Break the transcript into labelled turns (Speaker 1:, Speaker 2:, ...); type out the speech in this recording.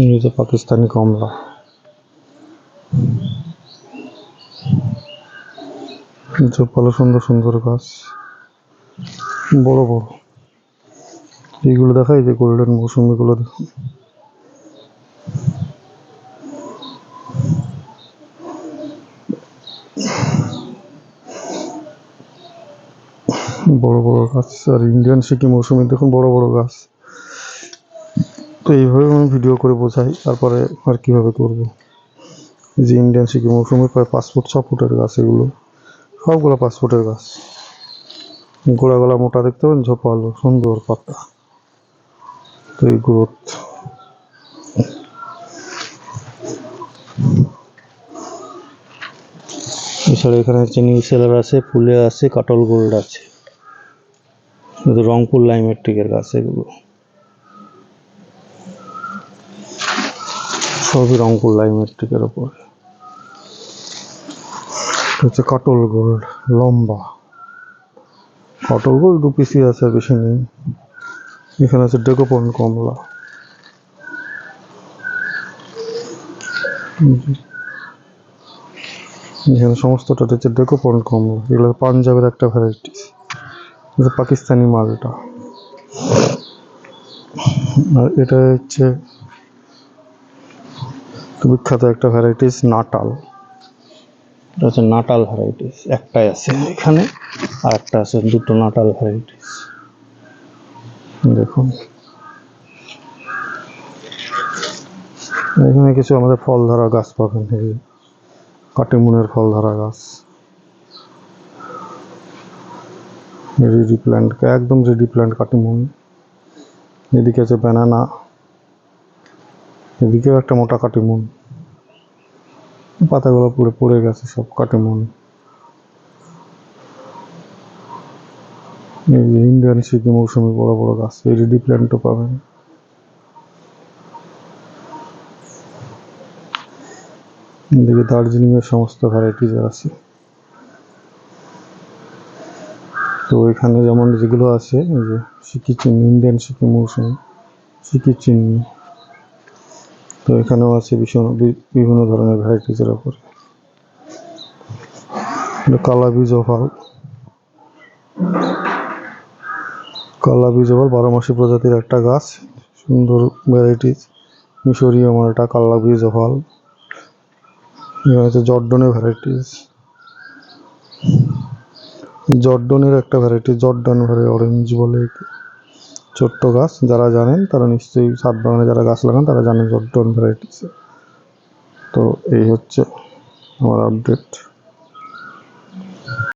Speaker 1: এই যে পাকিস্তানি কমলা, ভালো সুন্দর সুন্দর গাছ, বড় বড়। এইগুলো দেখাই যে গোল্ডেন মৌসুমি গুলো দেখুন, বড় বড় গাছ। আর ইন্ডিয়ান সিকি মৌসুমি দেখুন, বড় বড় গাছ। তো এইভাবে আমি ভিডিও করে বোঝাই, তারপরে আর কিভাবে করব। এই যে ইন্ডিয়ান সিকি মৌসুমি প্রায় 5 ফুট 6 ফুটের গাছ, এগুলো সবগুলো 5 ফুটের গাছ। গোড়া গলা মোটা দেখতে পাবেন, ঝোপালো সুন্দর পাতা। তো এই গ্রোথ। এছাড়া এখানে হচ্ছে নিউ সেলার আছে, ফুলে আছে, কাটল গোল্ড আছে। রংপুর লাইমেট্রিকের গাছ, এগুলো সবই রংপুর লাইমেট্রিকের ওপর। হচ্ছে কাটল গোল্ড, লম্বা কাটল গোল্ড 2 পিসি আছে, বেশি নেই। এখানে আছে ডেকোপন কমলা, এখানে সমস্তটা হচ্ছে ডেকোপন কমলা। এগুলো পাঞ্জাবের একটা ভ্যারাইটিস, পাকিস্তানি মালটা। আর এটা হচ্ছে বিখ্যাত একটা ভ্যারাইটিস, নাটাল। এটা হচ্ছে নাটাল ভ্যারাইটিস, একটাই আছে এখানে, আর একটা আছে, দুটো নাটাল ভ্যারাইটিস। দেখুন এখানে কিছু আমাদের ফল ধরা গাছ পাবেন, এই কাটিমুনের ফল ধরা গাছ, রেডি প্ল্যান্ট, একদম রেডি প্ল্যান্ট কাটিমুন। এদিকে আছে ব্যানানা, এদিকেও একটা মোটা কাটিমুন, পাতাগুলো পুরো পড়ে গেছে সব কাটিমুন। এই যে ইন্ডিয়ান সিকি মৌসুমি বড় বড় গাছ, এই রেডি প্ল্যান্টও পাবেন। এদিকে দার্জিলিং এর সমস্ত ভ্যারাইটিস আছে। তো এখানে যেমন যেগুলো আছে, এই যে সিকি চিনি, ইন্ডিয়ান সিকি মৌসুমি, সিকি চিনি। তো এখানেও আছে বিভিন্ন ধরনের ভ্যারাইটিসের ওপর। কালা বীজ ওভাল, কালা বীজ ওভাল 12 মাসি প্রজাতির একটা গাছ, সুন্দর ভ্যারাইটিস। মিশরীয় মালটা, কালা বীজ ওভাল। এখানে হচ্ছে জর্ডনের ভ্যারাইটিস, জর্ডনের একটা ভ্যারাইটি, জর্ডন অরেঞ্জ বলে, ছোট্ট গাছ। যারা জানেন তারা নিশ্চয়ই, ছাদ বাগানে যারা গাছ লাগান তারা জানেন জর্ডন ভ্যারাইটিস। তো এই হচ্ছে আমার আপডেট।